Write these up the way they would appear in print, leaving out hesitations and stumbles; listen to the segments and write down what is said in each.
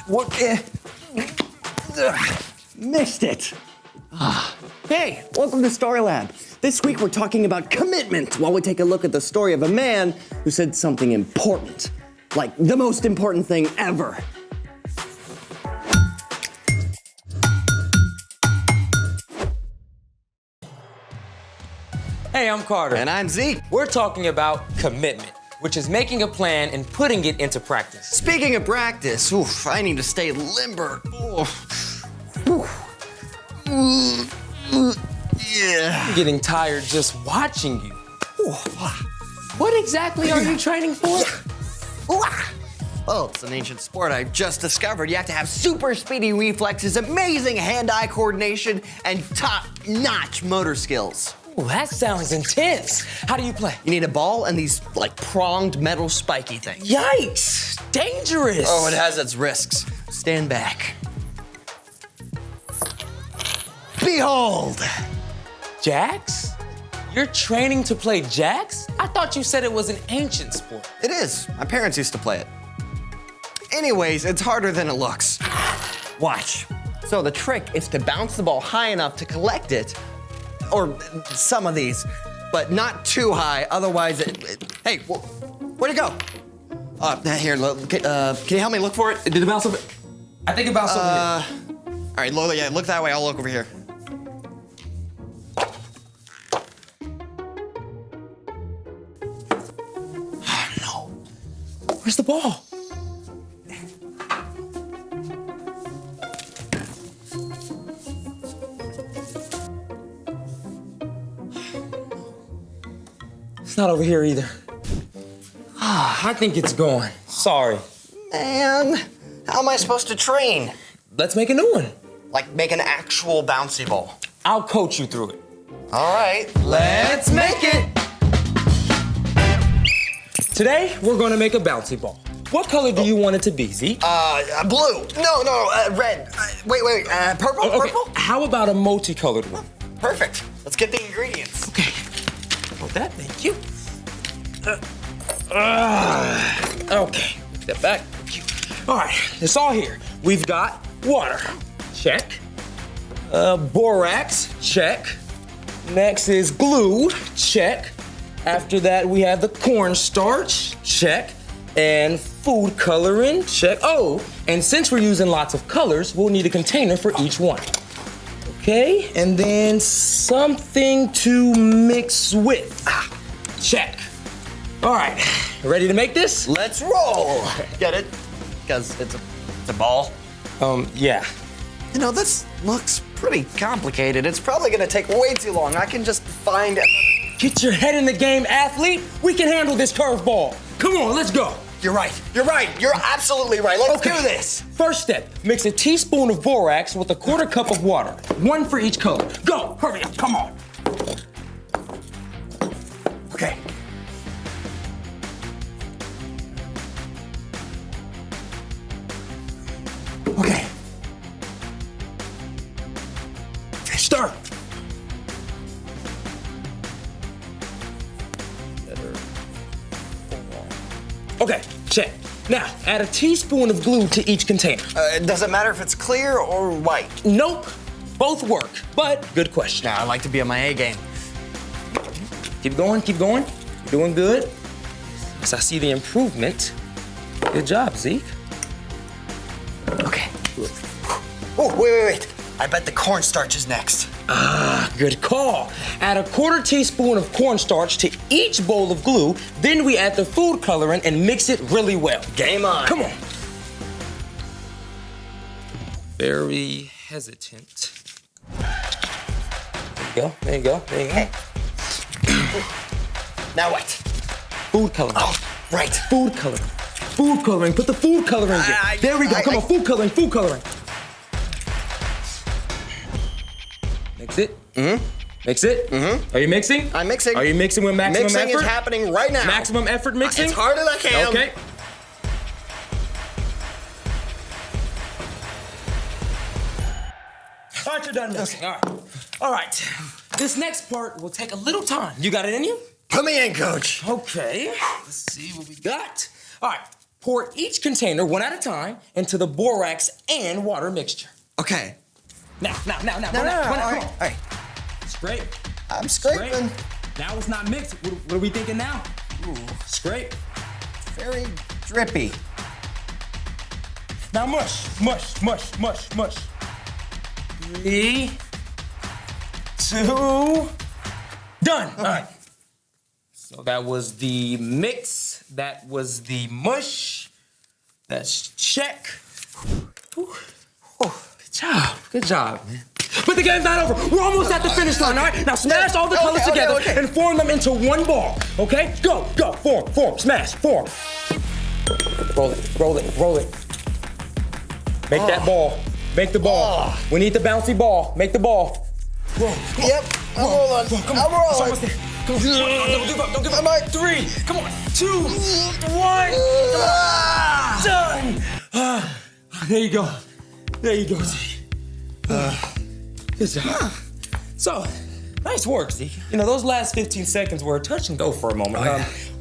What? Missed it. Hey, welcome to Story Lab. This week we're talking about commitment while we take a look at the story of a man who said something important. Like the most important thing ever. Hey, I'm Carter. And I'm Zeke. We're talking about commitment, which is making a plan and putting it into practice. Speaking of practice, I need to stay limber. Yeah. I'm getting tired just watching you. What exactly are you training for? Oh, it's an ancient sport I just discovered. You have to have super speedy reflexes, amazing hand-eye coordination, and top-notch motor skills. Ooh, that sounds intense. How do you play? You need a ball and these, pronged metal spiky things. Yikes! Dangerous! Oh, it has its risks. Stand back. Behold! Jacks? You're training to play jacks? I thought you said it was an ancient sport. It is. My parents used to play it. Anyways, it's harder than it looks. Watch. So the trick is to bounce the ball high enough to collect it, or some of these, but not too high, otherwise hey, where'd it go? Here, can you help me look for it? Did it bounce over? I think it bounced over here. All right, Lola, yeah, look that way, I'll look over here. Oh, no. Where's the ball? It's not over here either. I think it's gone. Sorry. Man, how am I supposed to train? Let's make a new one. Like make an actual bouncy ball. I'll coach you through it. All right, let's make it. Today, we're gonna make a bouncy ball. What color do you want it to be, Zeke? Blue. No, red. Wait, purple, Okay. purple? How about a multicolored one? Perfect. Let's get the ingredients. Okay. Hold that, thank you. Okay, step back. Thank you. All right, it's all here. We've got water, check. Borax, check. Next is glue, check. After that, we have the cornstarch, check. And food coloring, check. Oh, and since we're using lots of colors, we'll need a container for each one. Okay, and then something to mix with. Check. All right, ready to make this? Let's roll. Get it? Because it's a ball. Yeah. You know, this looks pretty complicated. It's probably gonna take way too long. I can just find another. Get your head in the game, athlete. We can handle this curveball. Come on, let's go. You're right. You're absolutely right. Let's do this. First step, mix a teaspoon of borax with a quarter cup of water. One for each color. Go, hurry up, come on. Okay. Okay. Start. Okay, check. Now, add a teaspoon of glue to each container. Does it matter if it's clear or white? Nope, both work, but good question. Nah, I like to be on my A game. Keep going, keep going. You're doing good. As I see the improvement. Good job, Zeke. Okay. Oh, wait. I bet the cornstarch is next. Ah, good call. Add a quarter teaspoon of cornstarch to each bowl of glue, then we add the food coloring and mix it really well. Game on. Come on. Very hesitant. There you go. Now what? Food coloring. Oh, right. Food coloring. Put the food coloring in. There we go. Come on, food coloring. Mix it. Mm-hmm. Mix it. Mm-hmm. Are you mixing? I'm mixing. Are you mixing with maximum effort? Mixing is happening right now. Maximum effort mixing? As hard as I can. Okay. All right, you're done mixing. All right. This next part will take a little time. You got it in you? Put me in, coach. Okay. Let's see what we got. All right. Pour each container one at a time into the borax and water mixture. Okay. Now. No, Run out, all come on. right, all right. Scrape. I'm scraping. Now it's not mixed. What are we thinking now? Ooh, Scrape. very drippy. Now mush. 3, 2, done. Okay. All right. So that was the mix. That was the mush. That's check. Whew. Good job, man. But the game's not over. We're almost at the finish line, all right? Now smash all the colors together and form them into one ball, okay? Go, form, smash, form. Roll it. Make that ball. Make the ball. We need the bouncy ball. Make the ball. Roll. Yep, I'm rolling. Come on. I'm rolling. It's almost there. Come on. Don't give up. Don't give up. I'm at 3. Come on. 2, 1. Done. There you go. Z. Good job. So, nice work, Z. You know, those last 15 seconds were a touch and go for a moment.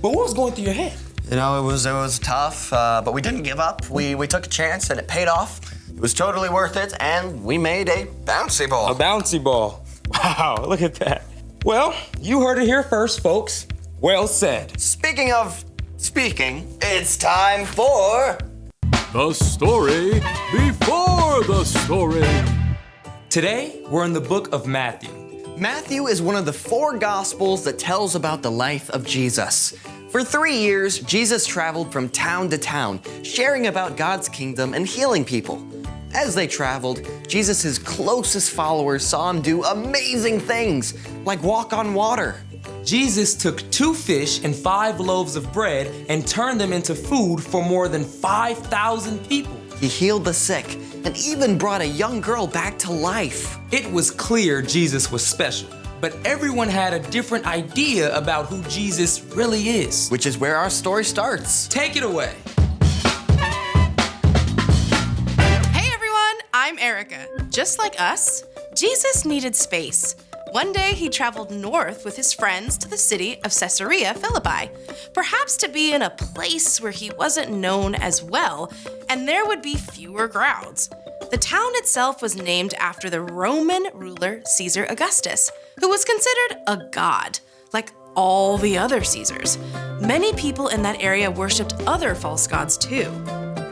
But what was going through your head? You know, it was tough, but we didn't give up. We took a chance and it paid off. It was totally worth it, and we made a bouncy ball. A bouncy ball. Wow, look at that. Well, you heard it here first, folks. Well said. Speaking of speaking, it's time for... The story before the story. Today, we're in the book of Matthew. Matthew is one of the 4 Gospels that tells about the life of Jesus. For 3 years, Jesus traveled from town to town, sharing about God's kingdom and healing people. As they traveled, Jesus' closest followers saw him do amazing things, like walk on water. Jesus took 2 fish and 5 loaves of bread and turned them into food for more than 5,000 people. He healed the sick and even brought a young girl back to life. It was clear Jesus was special, but everyone had a different idea about who Jesus really is. Which is where our story starts. Take it away. Hey everyone, I'm Erica. Just like us, Jesus needed space. One day he traveled north with his friends to the city of Caesarea Philippi, perhaps to be in a place where he wasn't known as well, and there would be fewer crowds. The town itself was named after the Roman ruler Caesar Augustus, who was considered a god, like all the other Caesars. Many people in that area worshipped other false gods too.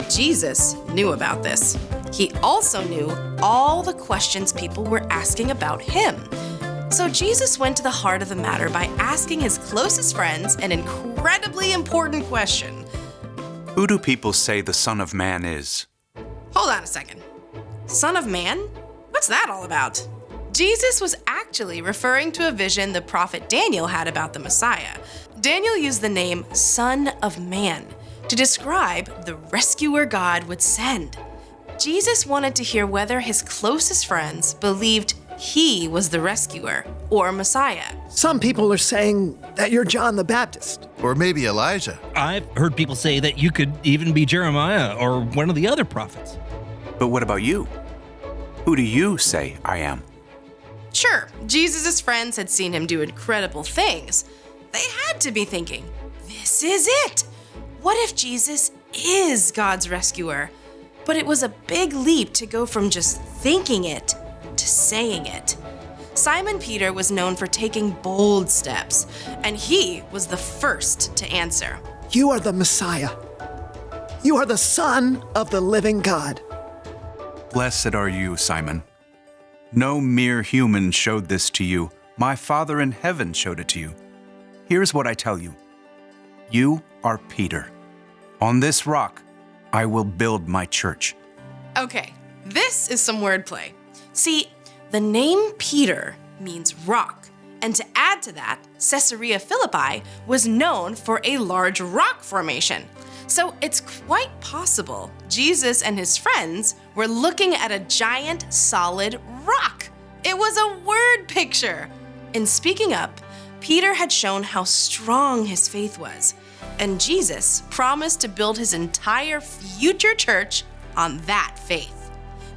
Jesus knew about this. He also knew all the questions people were asking about him. So Jesus went to the heart of the matter by asking his closest friends an incredibly important question. Who do people say the Son of Man is? Hold on a second. Son of Man? What's that all about? Jesus was actually referring to a vision the prophet Daniel had about the Messiah. Daniel used the name Son of Man to describe the rescuer God would send. Jesus wanted to hear whether his closest friends believed he was the rescuer or Messiah. Some people are saying that you're John the Baptist. Or maybe Elijah. I've heard people say that you could even be Jeremiah or one of the other prophets. But what about you? Who do you say I am? Sure, Jesus' friends had seen him do incredible things. They had to be thinking, this is it. What if Jesus is God's rescuer? But it was a big leap to go from just thinking it to saying it. Simon Peter was known for taking bold steps, and he was the first to answer. You are the Messiah. You are the Son of the living God. Blessed are you, Simon. No mere human showed this to you. My Father in heaven showed it to you. Here's what I tell you. You are Peter. On this rock, I will build my church. Okay, this is some wordplay. See, the name Peter means rock, and to add to that, Caesarea Philippi was known for a large rock formation. So it's quite possible Jesus and his friends were looking at a giant solid rock. It was a word picture. In speaking up, Peter had shown how strong his faith was, and Jesus promised to build his entire future church on that faith.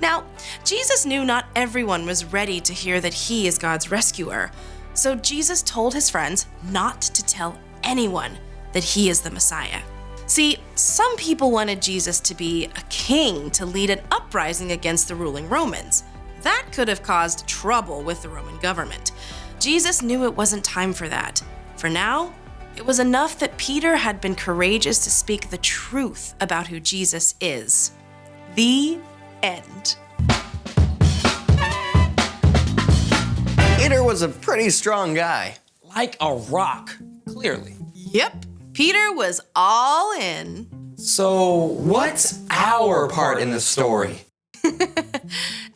Now, Jesus knew not everyone was ready to hear that he is God's rescuer, so Jesus told his friends not to tell anyone that he is the Messiah. See, some people wanted Jesus to be a king to lead an uprising against the ruling Romans. That could have caused trouble with the Roman government. Jesus knew it wasn't time for that. For now, it was enough that Peter had been courageous to speak the truth about who Jesus is. The end. Peter was a pretty strong guy. Like a rock, clearly. Yep, Peter was all in. So, what's our part in the story?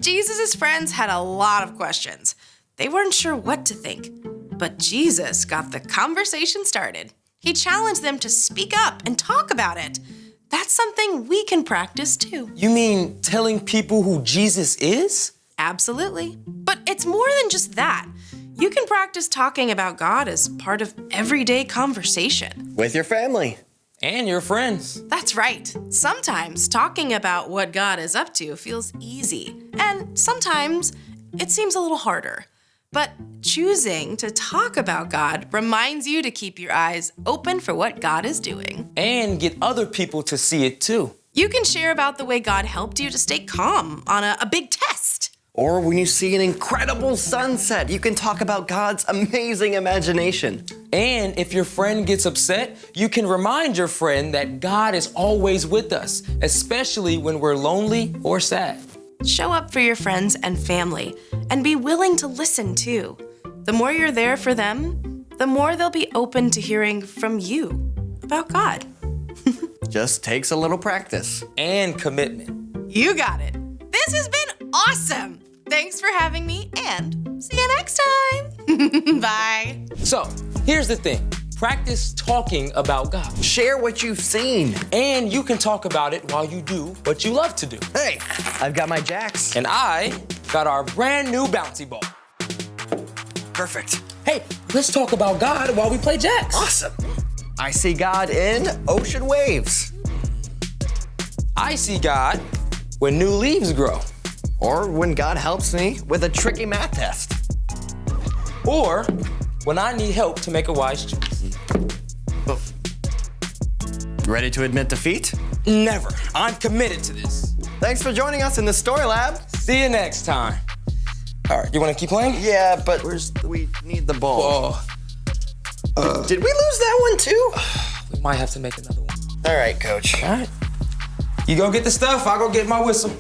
Jesus' friends had a lot of questions. They weren't sure what to think. But Jesus got the conversation started. He challenged them to speak up and talk about it. That's something we can practice too. You mean telling people who Jesus is? Absolutely. But it's more than just that. You can practice talking about God as part of everyday conversation. With your family. And your friends. That's right. Sometimes talking about what God is up to feels easy, and sometimes it seems a little harder. But choosing to talk about God reminds you to keep your eyes open for what God is doing. And get other people to see it too. You can share about the way God helped you to stay calm on a big test. Or when you see an incredible sunset, you can talk about God's amazing imagination. And if your friend gets upset, you can remind your friend that God is always with us, especially when we're lonely or sad. Show up for your friends and family, and be willing to listen too. The more you're there for them, the more they'll be open to hearing from you about God. Just takes a little practice. And commitment. You got it. This has been awesome. Thanks for having me, and see you next time. Bye. So, here's the thing. Practice talking about God. Share what you've seen. And you can talk about it while you do what you love to do. Hey, I've got my jacks. And I got our brand new bouncy ball. Perfect. Hey, let's talk about God while we play jacks. Awesome. I see God in ocean waves. I see God when new leaves grow. Or when God helps me with a tricky math test. Or when I need help to make a wise choice. Ready to admit defeat? Never. I'm committed to this. Thanks for joining us in the Story Lab. See you next time. All right, you want to keep playing? Yeah, but we need the ball. Oh, Did we lose that one too? we might have to make another one. All right, coach. All right. You go get the stuff, I'll go get my whistle.